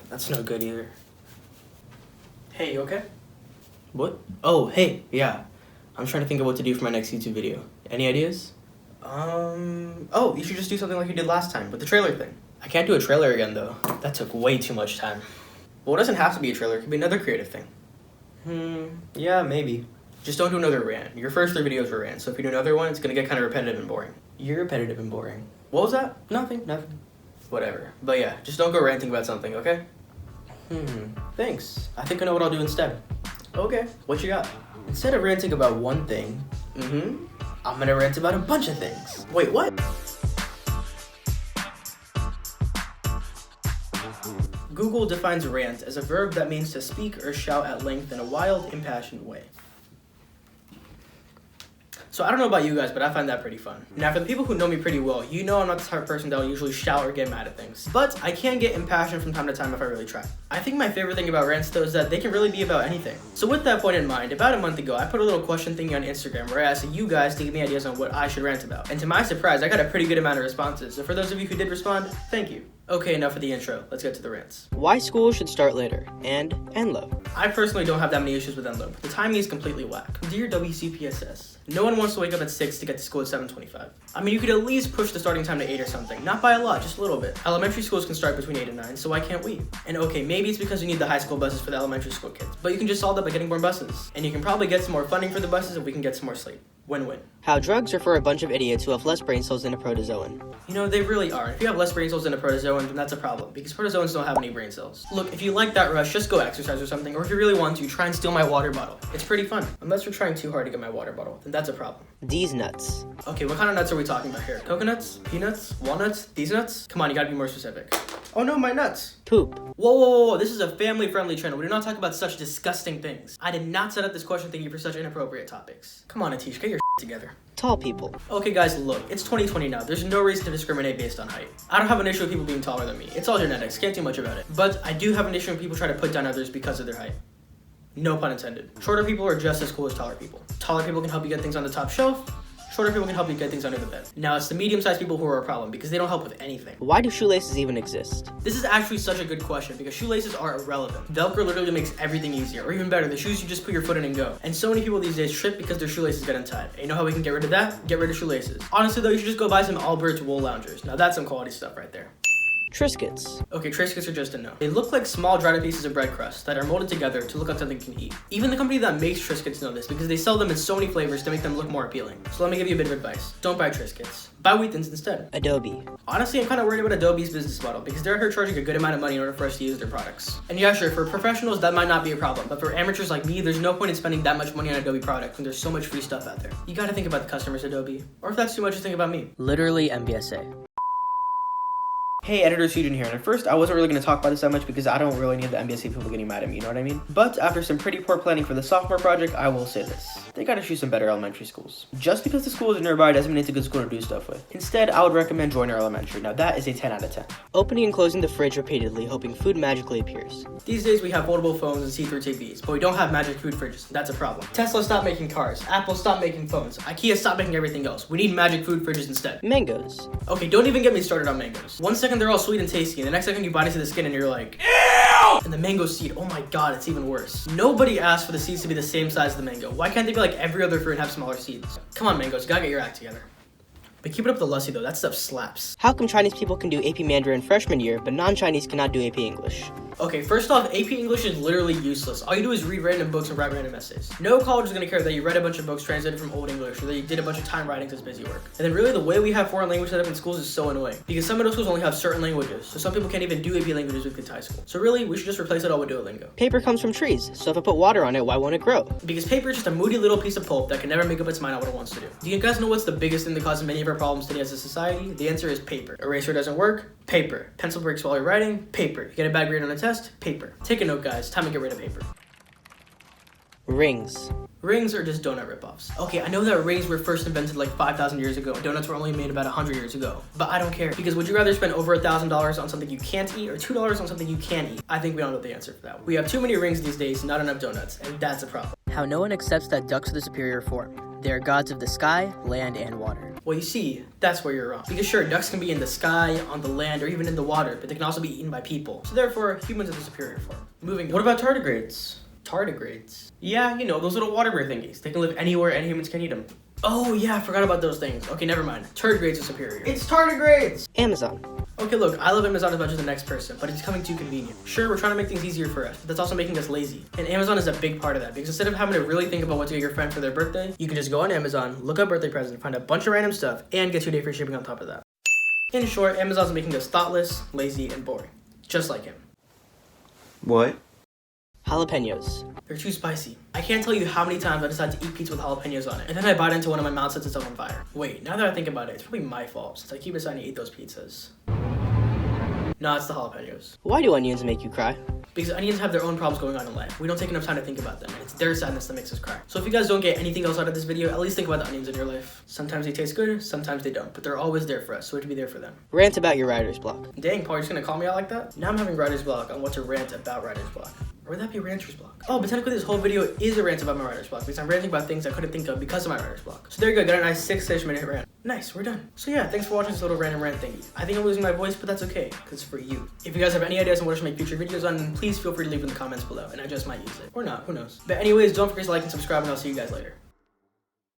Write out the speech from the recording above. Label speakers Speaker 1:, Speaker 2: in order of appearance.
Speaker 1: That's no good either. Hey, you okay? What? Oh, hey, yeah. I'm trying to think of what to do for my next YouTube video. Any ideas? Oh, you should just do something like you did last time with the trailer thing. I can't do a trailer again, though. That took way too much time. Well, it doesn't have to be a trailer. It could be another creative thing. Yeah, maybe. Just don't do another rant. Your first 3 videos were rants, so if you do another one, it's gonna get kind of repetitive and boring. You're repetitive and boring. What was that? Nothing. Whatever. But yeah, just don't go ranting about something, okay? Thanks. I think I know what I'll do instead. Okay, what you got? Instead of ranting about one thing, I'm gonna rant about a bunch of things. Wait, what? Google defines rant as a verb that means to speak or shout at length in a wild, impassioned way. So I don't know about you guys, but I find that pretty fun. Now for the people who know me pretty well, you know I'm not the type of person that will usually shout or get mad at things. But I can get impassioned from time to time if I really try. I think my favorite thing about rants though is that they can really be about anything. So with that point in mind, about a month ago, I put a little question thingy on Instagram where I asked you guys to give me ideas on what I should rant about. And to my surprise, I got a pretty good amount of responses. So for those of you who did respond, thank you. Okay, enough of the intro. Let's get to the rants. Why school should start later, and Enlo. I personally don't have that many issues with Enlo. The timing is completely whack. Dear WCPSS, no one wants to wake up at 6 to get to school at 7:25. I mean, you could at least push the starting time to 8 or something. Not by a lot, just a little bit. Elementary schools can start between 8 and 9, so why can't we? And okay, maybe it's because you need the high school buses for the elementary school kids, but you can just solve that by getting more buses. And you can probably get some more funding for the buses if we can get some more sleep. Win-win. How drugs are for a bunch of idiots who have less brain cells than a protozoan. You know, they really are. If you have less brain cells than a protozoan, then that's a problem, because protozoans don't have any brain cells. Look, if you like that rush, just go exercise or something, or if you really want to, try and steal my water bottle. It's pretty fun. Unless you're trying too hard to get my water bottle, then that's a problem. These nuts. Okay, what kind of nuts are we talking about here? Coconuts? Peanuts? Walnuts? These nuts? Come on, you gotta be more specific. Oh no, my nuts. Poop. Whoa, this is a family-friendly channel. We do not talk about such disgusting things. I did not set up this question thingy for such inappropriate topics. Come on, Atish, get your together. Tall people. Okay guys, look, it's 2020 now. There's no reason to discriminate based on height. I don't have an issue with people being taller than me. It's all genetics, can't do much about it. But I do have an issue when people try to put down others because of their height. No pun intended. Shorter people are just as cool as taller people. Taller people can help you get things on the top shelf. Shorter people can help you get things under the bed. Now, it's the medium-sized people who are a problem because they don't help with anything. Why do shoelaces even exist? This is actually such a good question because shoelaces are irrelevant. Velcro literally makes everything easier, or even better, the shoes you just put your foot in and go. And so many people these days trip because their shoelaces get untied. And you know how we can get rid of that? Get rid of shoelaces. Honestly though, you should just go buy some Allbirds wool loungers. Now that's some quality stuff right there. Triscuits. Okay, Triscuits are just a no. They look like small dried pieces of bread crust that are molded together to look like something you can eat. Even the company that makes Triscuits know this because they sell them in so many flavors to make them look more appealing. So let me give you a bit of advice. Don't buy Triscuits. Buy Wheat Thins instead. Adobe. Honestly, I'm kind of worried about Adobe's business model because they're out here charging a good amount of money in order for us to use their products. And yeah, sure, for professionals, that might not be a problem. But for amateurs like me, there's no point in spending that much money on Adobe products when there's so much free stuff out there. You gotta think about the customers, Adobe. Or if that's too much, just think about me. Literally MBSA. Hey, editor Sujan here, and at first I wasn't really going to talk about this that much because I don't really need the MBSC people getting mad at me, you know what I mean? But after some pretty poor planning for the sophomore project, I will say this. They gotta choose some better elementary schools. Just because the school is nearby doesn't mean it's a good school to do stuff with. Instead, I would recommend Joyner Elementary. Now that is a 10 out of 10. Opening and closing the fridge repeatedly, hoping food magically appears. These days we have foldable phones and see-through TVs, but we don't have magic food fridges. That's a problem. Tesla stopped making cars. Apple stopped making phones. IKEA stopped making everything else. We need magic food fridges instead. Mangoes. Okay, don't even get me started on mangoes. One second they're all sweet and tasty, and the next second you bite into the skin and you're like, ew! And the mango seed, oh my god, it's even worse. Nobody asked for the seeds to be the same size as the mango. Why can't they be like every other fruit and have smaller seeds? Come on, mangoes, you gotta get your act together. But keep it up with the lusty though, that stuff slaps. How come Chinese people can do AP Mandarin freshman year, but non-Chinese cannot do AP English? Okay, first off, AP English is literally useless. All you do is read random books and write random essays. No college is gonna care that you read a bunch of books translated from Old English or that you did a bunch of time writings as busy work. And then really the way we have foreign language set up in schools is so annoying because some middle schools only have certain languages, so some people can't even do AP languages with kids high school. So really, we should just replace it all with Duolingo. Paper comes from trees, so if I put water on it, why won't it grow? Because paper is just a moody little piece of pulp that can never make up its mind on what it wants to do. Do you guys know what's the biggest thing that causes many of our problems today as a society? The answer is paper. Eraser doesn't work? Paper. Pencil breaks while you're writing? Paper. You get a bad grade on a test? Paper. Take a note, guys. Time to get rid of paper. Rings. Rings are just donut ripoffs. Okay, I know that rings were first invented like 5,000 years ago and donuts were only made about 100 years ago, but I don't care because would you rather spend over $1,000 on something you can't eat or $2 on something you can eat? I think we all know the answer for that. We have too many rings these days, not enough donuts, and that's a problem. How no one accepts that ducks are the superior form. They are gods of the sky, land, and water. Well, you see, that's where you're wrong. Because sure, ducks can be in the sky, on the land, or even in the water, but they can also be eaten by people. So therefore, humans are the superior form. Moving on.
Speaker 2: What about tardigrades?
Speaker 1: Tardigrades?
Speaker 2: Yeah, you know, those little water bear thingies. They can live anywhere and humans can eat them.
Speaker 1: Oh yeah, I forgot about those things. Okay, never mind. Tardigrades are superior.
Speaker 2: It's tardigrades!
Speaker 3: Amazon.
Speaker 1: Okay, look, I love Amazon as much as the next person, but it's becoming too convenient. Sure, we're trying to make things easier for us, but that's also making us lazy. And Amazon is a big part of that, because instead of having to really think about what to get your friend for their birthday, you can just go on Amazon, look up birthday present, find a bunch of random stuff, and get 2-day free shipping on top of that. In short, Amazon's making us thoughtless, lazy, and boring. Just like him.
Speaker 2: What?
Speaker 3: Jalapenos.
Speaker 1: They're too spicy. I can't tell you how many times I decided to eat pizza with jalapenos on it, and then I bite into one of my mouth sets itself on fire. Wait, now that I think about it, it's probably my fault, since I keep deciding to eat those pizzas. No, it's the jalapenos.
Speaker 3: Why do onions make you cry?
Speaker 1: Because onions have their own problems going on in life. We don't take enough time to think about them, and it's their sadness that makes us cry. So if you guys don't get anything else out of this video, at least think about the onions in your life. Sometimes they taste good, sometimes they don't, but they're always there for us, so we have to be there for them.
Speaker 3: Rant about your writer's block.
Speaker 1: Dang, Paul, you're just gonna call me out like that? Now I'm having writer's block on what to rant about writer's block. Or would that be ranter's block? Oh, but technically this whole video is a rant about my writer's block because I'm ranting about things I couldn't think of because of my writer's block. So there you go, got a nice 6-ish minute rant. Nice, we're done. So yeah, thanks for watching this little random rant thingy. I think I'm losing my voice, but that's okay, because it's for you. If you guys have any ideas on what I should make future videos on, then please feel free to leave in the comments below, and I just might use it. Or not, who knows. But anyways, don't forget to like and subscribe, and I'll see you guys later.